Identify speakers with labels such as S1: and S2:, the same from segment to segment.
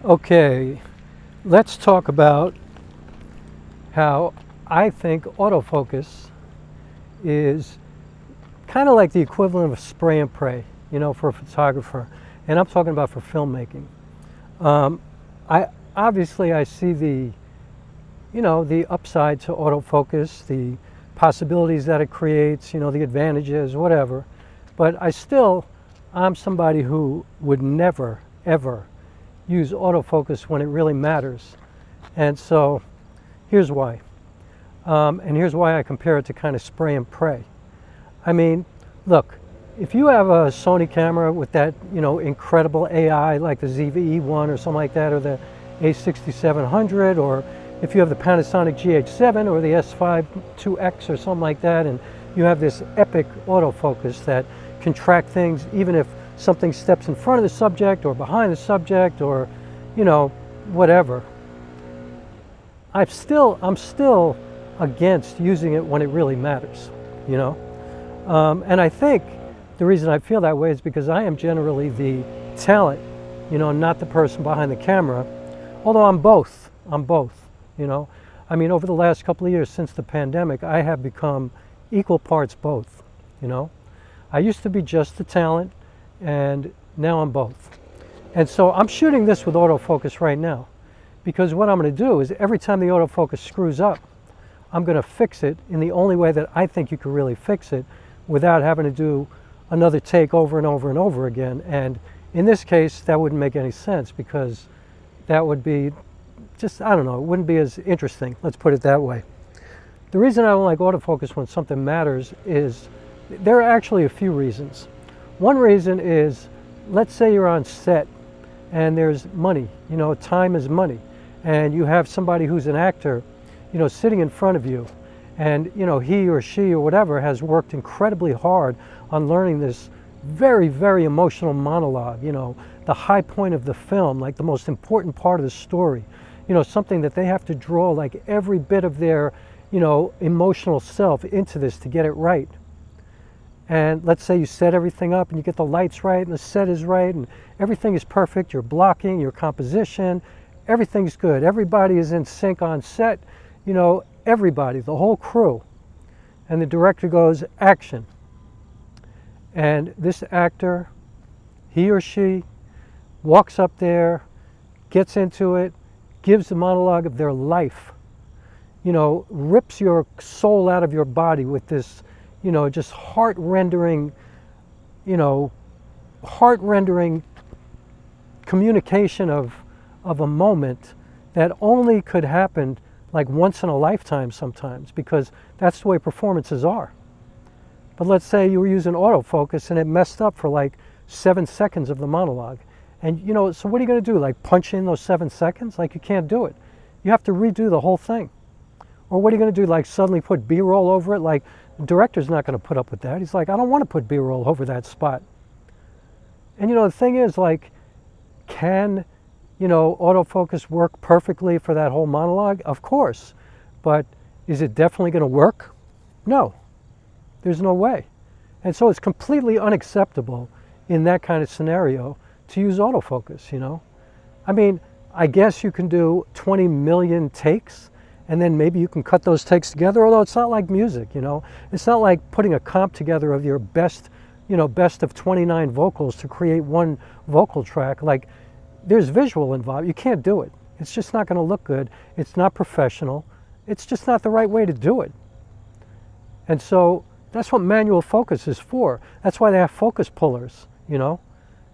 S1: Okay, let's talk about how I think autofocus is kind of like the equivalent of spray and pray, for a photographer. And I'm talking about for filmmaking. I see the upside to autofocus, the possibilities that it creates, the advantages, whatever. But I'm somebody who would never, ever use autofocus when it really matters. And so here's why. And here's why I compare it to kind of spray and pray. I mean, look, if you have a Sony camera with that, incredible AI like the ZVe1 or something like that, or the A6700, or if you have the Panasonic GH7 or the S5iix or something like that, and you have this epic autofocus that can track things even if something steps in front of the subject or behind the subject or, whatever. I'm still against using it when it really matters, And I think the reason I feel that way is because I am generally the talent, not the person behind the camera. Although I'm both, I mean, over the last couple of years since the pandemic, I have become equal parts both, I used to be just the talent, and now I'm both. And so I'm shooting this with autofocus right now, because what I'm going to do is every time the autofocus screws up, I'm going to fix it in the only way that I think you could really fix it without having to do another take over and over and over again. And in this case, that wouldn't make any sense, because that would be just, I don't know, it wouldn't be as interesting. Let's put it that way. The reason I don't like autofocus when something matters is, there are actually a few reasons. One reason is, let's say you're on set and there's money, time is money, and you have somebody who's an actor, sitting in front of you, and he or she or whatever has worked incredibly hard on learning this very, very emotional monologue, the high point of the film, like the most important part of the story, something that they have to draw like every bit of their, emotional self into this to get it right. And let's say you set everything up and you get the lights right and the set is right and everything is perfect, your blocking, your composition, everything's good. Everybody is in sync on set, everybody, the whole crew. And the director goes, action. And this actor, he or she, walks up there, gets into it, gives the monologue of their life, rips your soul out of your body with this, just heart-rendering communication of a moment that only could happen like once in a lifetime sometimes, because that's the way performances are. But let's say you were using autofocus and it messed up for like 7 seconds of the monologue. And so what are you going to do? Like punch in those 7 seconds? Like, you can't do it. You have to redo the whole thing. Or what are you going to do? Like suddenly put B-roll over it? Like, the director's not going to put up with that. He's like, I don't want to put B-roll over that spot. And the thing is, like, can, autofocus work perfectly for that whole monologue? Of course. But is it definitely going to work? No. There's no way. And so it's completely unacceptable in that kind of scenario to use autofocus, I mean, I guess you can do 20 million takes, and then maybe you can cut those takes together, although it's not like music, It's not like putting a comp together of your best, best of 29 vocals to create one vocal track. Like, there's visual involved. You can't do it. It's just not going to look good. It's not professional. It's just not the right way to do it. And so that's what manual focus is for. That's why they have focus pullers,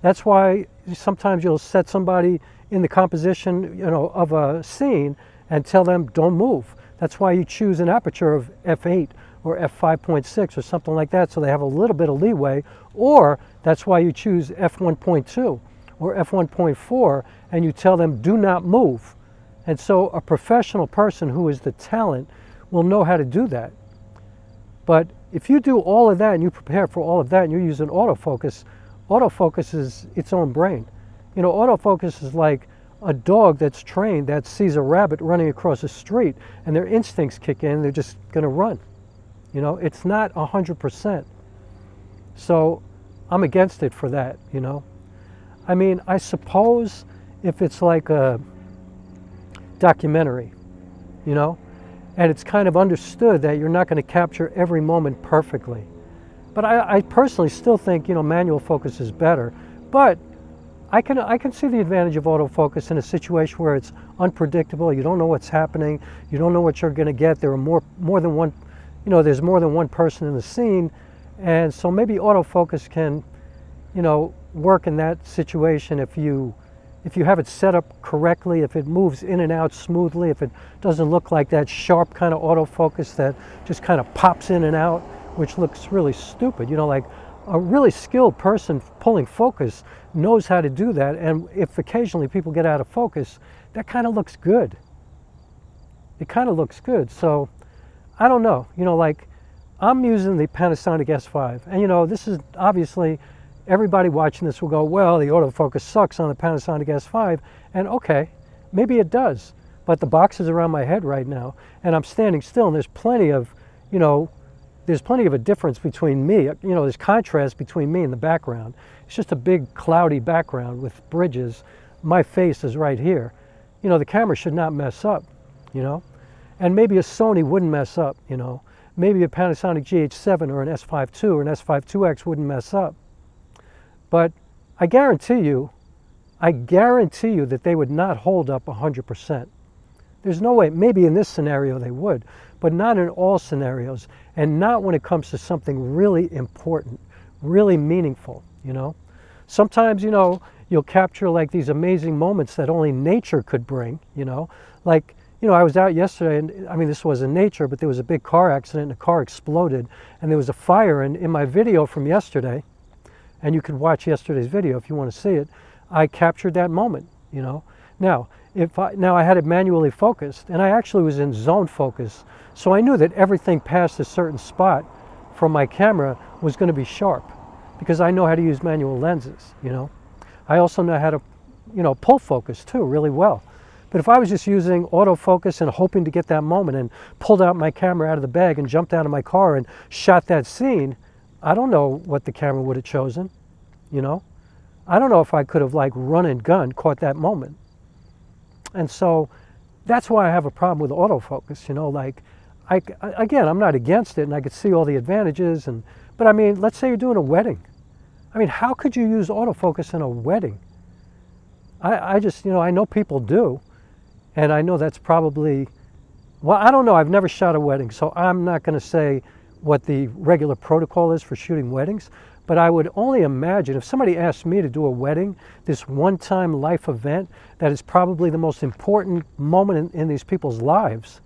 S1: That's why sometimes you'll set somebody in the composition, of a scene and tell them, don't move. That's why you choose an aperture of f8 or f5.6 or something like that, so they have a little bit of leeway. Or that's why you choose f1.2 or f1.4 and you tell them, do not move. And so a professional person who is the talent will know how to do that. But if you do all of that and you prepare for all of that and you're using autofocus, autofocus is its own brain. Autofocus is like a dog that's trained that sees a rabbit running across the street and their instincts kick in, they're just going to run. It's not 100%. So I'm against it for that, I mean, I suppose if it's like a documentary, you know, and it's kind of understood that you're not going to capture every moment perfectly. But I personally still think, you know, manual focus is better. But I can see the advantage of autofocus in a situation where it's unpredictable. You don't know what's happening. You don't know what you're going to get. There are more than one, you know, there's more than one person in the scene, and so maybe autofocus can, you know, work in that situation if you have it set up correctly, if it moves in and out smoothly, if it doesn't look like that sharp kind of autofocus that just kind of pops in and out, which looks really stupid. You know, like a really skilled person pulling focus knows how to do that, and if occasionally people get out of focus, that kind of looks good. It kind of looks good. So I don't know, you know, like I'm using the Panasonic S5, and you know, this is obviously, everybody watching this will go, well, the autofocus sucks on the Panasonic S5, and okay, maybe it does, but the box is around my head right now, and I'm standing still, and there's plenty of, you know, there's plenty of a difference between me, you know, there's contrast between me and the background. It's just a big cloudy background with bridges. My face is right here. You know, the camera should not mess up, you know, and maybe a Sony wouldn't mess up, you know. Maybe a Panasonic GH7 or an S5ii or an S5iix wouldn't mess up. But I guarantee you that they would not hold up 100%. There's no way, maybe in this scenario they would, but not in all scenarios, and not when it comes to something really important, really meaningful, you know. Sometimes, you know, you'll capture like these amazing moments that only nature could bring, you know. Like, you know, I was out yesterday, and I mean, this wasn't nature, but there was a big car accident, and a car exploded, and there was a fire, and in my video from yesterday, and you can watch yesterday's video if you want to see it, I captured that moment, you know. Now, I had it manually focused, and I actually was in zone focus, so I knew that everything past a certain spot from my camera was going to be sharp, because I know how to use manual lenses, you know. I also know how to, you know, pull focus too really well. But if I was just using autofocus and hoping to get that moment and pulled out my camera out of the bag and jumped out of my car and shot that scene, I don't know what the camera would have chosen, you know. I don't know if I could have like run and gun caught that moment. And so that's why I have a problem with autofocus, you know, like again, I'm not against it, and I could see all the advantages, but I mean, let's say you're doing a wedding. I mean, how could you use autofocus in a wedding? I just, you know, I know people do, and I know that's probably, well, I don't know, I've never shot a wedding, so I'm not going to say what the regular protocol is for shooting weddings, but I would only imagine if somebody asked me to do a wedding, this one-time life event that is probably the most important moment in these people's lives,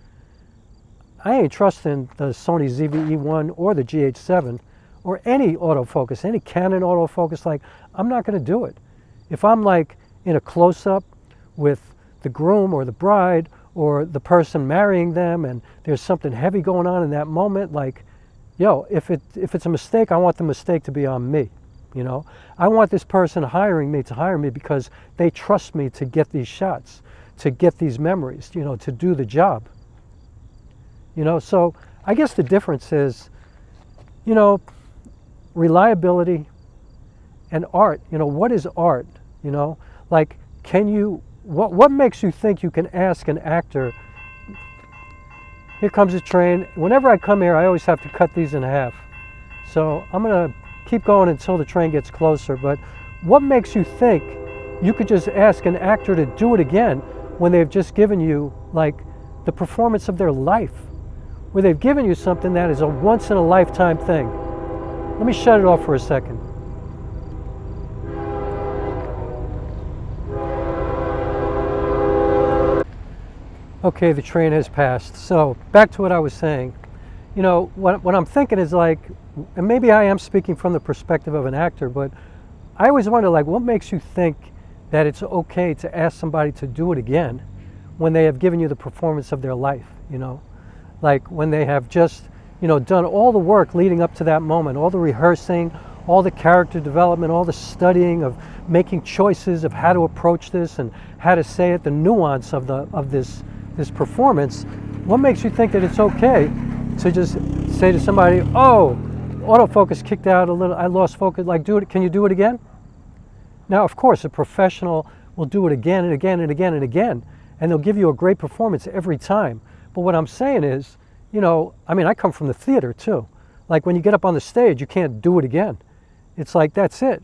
S1: I ain't trusting the Sony ZVe1 or the GH7 or any autofocus, any Canon autofocus. Like, I'm not going to do it. If I'm like in a close-up with the groom or the bride or the person marrying them, and there's something heavy going on in that moment, like, yo, if it's a mistake, I want the mistake to be on me, you know. I want this person hiring me to hire me because they trust me to get these shots, to get these memories, you know, to do the job. You know, so I guess the difference is, you know, reliability and art. You know, what is art? You know, like, can you, what makes you think you can ask an actor, here comes a train. Whenever I come here, I always have to cut these in half. So I'm going to keep going until the train gets closer. But what makes you think you could just ask an actor to do it again when they've just given you, like, the performance of their life? Where they've given you something that is a once-in-a-lifetime thing. Let me shut it off for a second. Okay, the train has passed. So back to what I was saying. You know, what I'm thinking is like, and maybe I am speaking from the perspective of an actor, but I always wonder, like, what makes you think that it's okay to ask somebody to do it again when they have given you the performance of their life, you know? Like when they have just, you know, done all the work leading up to that moment, all the rehearsing, all the character development, all the studying of making choices of how to approach this and how to say it, the nuance of this performance. What makes you think that it's okay to just say to somebody, oh, autofocus kicked out a little, I lost focus, like, can you do it again? Now, of course, a professional will do it again and again and again and again, and they'll give you a great performance every time. But what I'm saying is, you know, I mean, I come from the theater too. Like when you get up on the stage, you can't do it again. It's like, that's it.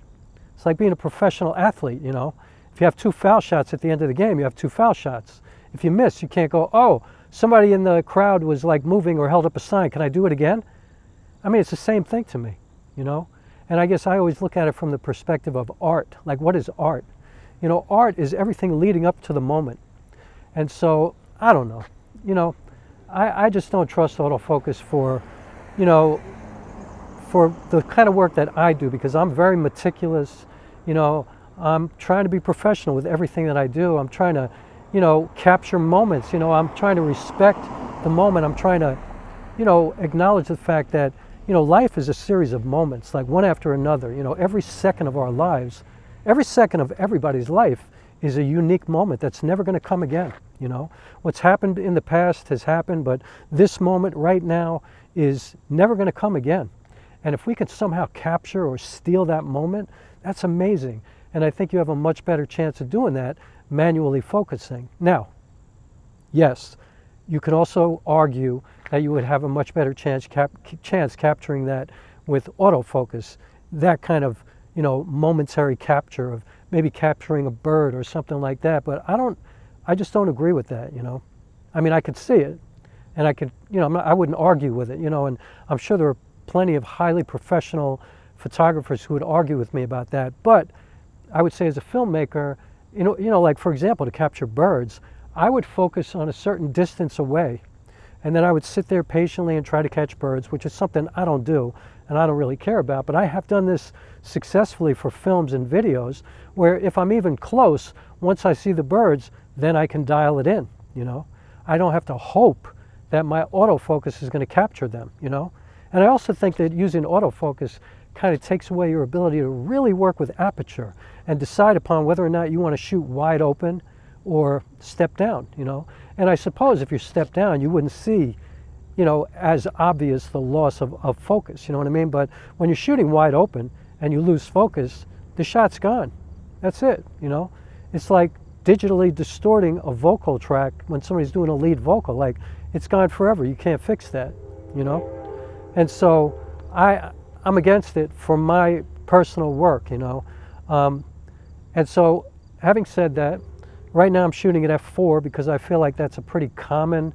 S1: It's like being a professional athlete, you know. If you have 2 foul shots at the end of the game, you have 2 foul shots. If you miss, you can't go, oh, somebody in the crowd was like moving or held up a sign. Can I do it again? I mean, it's the same thing to me, you know. And I guess I always look at it from the perspective of art. Like, what is art? You know, art is everything leading up to the moment. And so, I don't know. You know, I just don't trust autofocus for, you know, for the kind of work that I do, because I'm very meticulous. You know, I'm trying to be professional with everything that I do. I'm trying to, you know, capture moments. You know, I'm trying to respect the moment. I'm trying to, you know, acknowledge the fact that, you know, life is a series of moments, like one after another. You know, every second of our lives, every second of everybody's life is a unique moment that's never going to come again. You know, what's happened in the past has happened, but this moment right now is never going to come again. And if we can somehow capture or steal that moment, that's amazing. And I think you have a much better chance of doing that manually focusing. Now, yes, you can also argue that you would have a much better chance capturing that with autofocus, that kind of, you know, momentary capture of maybe capturing a bird or something like that. But I just don't agree with that, you know. I mean, I could see it, and I could, you know, I wouldn't argue with it, you know, and I'm sure there are plenty of highly professional photographers who would argue with me about that. But I would say as a filmmaker, you know, like for example, to capture birds, I would focus on a certain distance away, and then I would sit there patiently and try to catch birds, which is something I don't do and I don't really care about. But I have done this successfully for films and videos, where if I'm even close, once I see the birds, then I can dial it in, you know. I don't have to hope that my autofocus is going to capture them, you know. And I also think that using autofocus kind of takes away your ability to really work with aperture and decide upon whether or not you want to shoot wide open or step down, you know. And I suppose if you step down, you wouldn't see, you know, as obvious the loss of focus, you know what I mean? But when you're shooting wide open and you lose focus, the shot's gone. That's it, you know. It's like digitally distorting a vocal track when somebody's doing a lead vocal. Like, it's gone forever. You can't fix that, you know. And so I'm against it for my personal work, you know. And so having said that, right now I'm shooting at f4 because I feel like that's a pretty common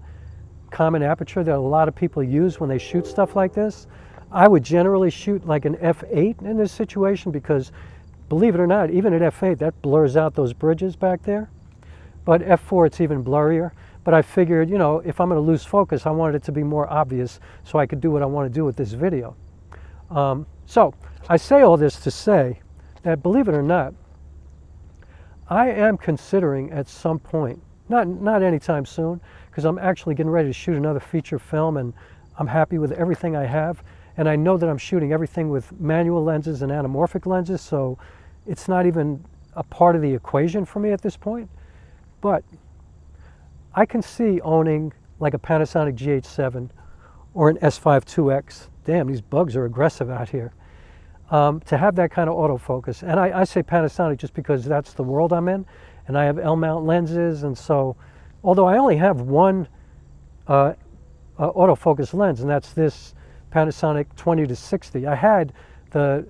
S1: aperture that a lot of people use when they shoot stuff like this. I would generally shoot like an f8 in this situation because, believe it or not, even at f8, that blurs out those bridges back there. But f4, it's even blurrier. But I figured, you know, if I'm going to lose focus, I wanted it to be more obvious so I could do what I want to do with this video. So I say all this to say that, believe it or not, I am considering at some point, not anytime soon, because I'm actually getting ready to shoot another feature film, and I'm happy with everything I have. And I know that I'm shooting everything with manual lenses and anamorphic lenses, so it's not even a part of the equation for me at this point. But I can see owning like a Panasonic GH7 or an S5iix. Damn, these bugs are aggressive out here. To have that kind of autofocus. And I say Panasonic just because that's the world I'm in, and I have L-mount lenses, and so, although I only have one autofocus lens, and that's this Panasonic 20-60. I had the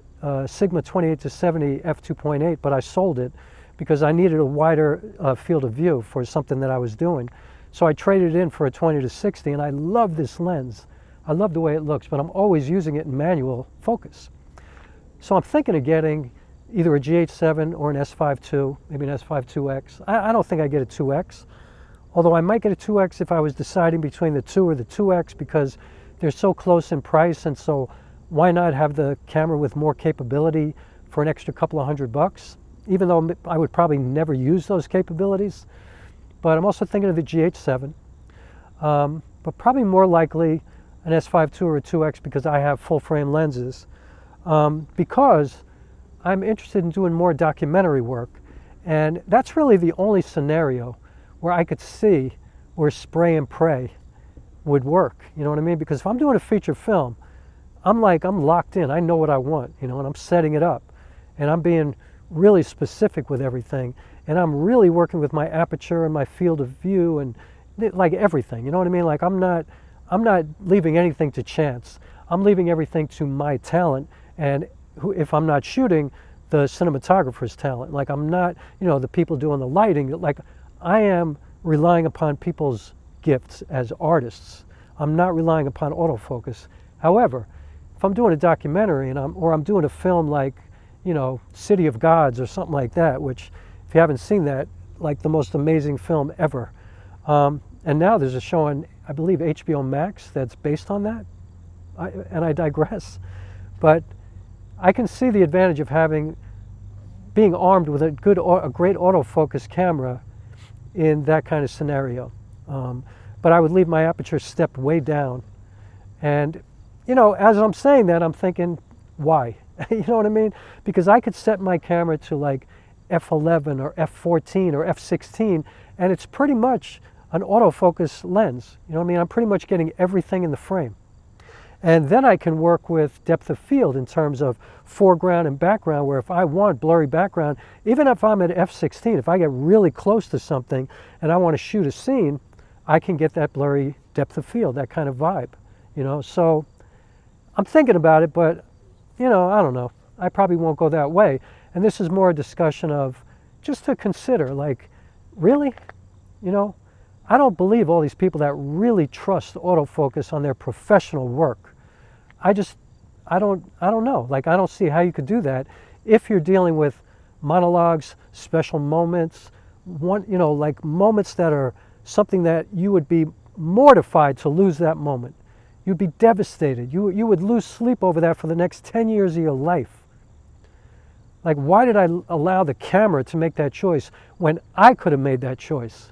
S1: Sigma 28-70 f2.8, but I sold it because I needed a wider field of view for something that I was doing. So I traded it in for a 20-60, and I love this lens. I love the way it looks, but I'm always using it in manual focus. So I'm thinking of getting either a GH7 or an S5ii, maybe an S5iix. I don't think I get a 2X, although I might get a 2X if I was deciding between the 2 or the 2X because they're so close in price, and so why not have the camera with more capability for an extra couple of $100, even though I would probably never use those capabilities. But I'm also thinking of the GH7, but probably more likely an S5ii or a 2X because I have full frame lenses, because I'm interested in doing more documentary work, and that's really the only scenario where I could see where spray and pray would work, you know what I mean? Because if I'm doing a feature film, I'm locked in, I know what I want, you know, and I'm setting it up, and I'm being really specific with everything. and I'm really working with my aperture and my field of view and like everything, you know what I mean? Like I'm not leaving anything to chance. I'm leaving everything to my talent, and if I'm not shooting, the cinematographer's talent. Like I'm not, you know, the people doing the lighting. Like I am relying upon people's gifts as artists. I'm not relying upon autofocus. However, if I'm doing a documentary and I'm doing a film like, you know, City of Gods or something like that, which if you haven't seen that, like the most amazing film ever. And now there's a show on, I believe, HBO Max that's based on that. And I digress. But I can see the advantage of being armed with a great autofocus camera in that kind of scenario. But I would leave my aperture stepped way down. And, you know, as I'm saying that, I'm thinking, why? You know what I mean? Because I could set my camera to like f11 or f14 or f16, and it's pretty much an autofocus lens. You know what I mean? I'm pretty much getting everything in the frame. And then I can work with depth of field in terms of foreground and background, where if I want blurry background, even if I'm at f16, if I get really close to something and I want to shoot a scene, I can get that blurry depth of field, that kind of vibe, you know? So I'm thinking about it, but, you know, I don't know. I probably won't go that way. And this is more a discussion of just to consider, like, really? You know, I don't believe all these people that really trust autofocus on their professional work. I don't know. Like, I don't see how you could do that if you're dealing with monologues, special moments, you know, like moments that are something that you would be mortified to lose that moment. You'd be devastated. You would lose sleep over that for the next 10 years of your life. Like, why did I allow the camera to make that choice when I could have made that choice?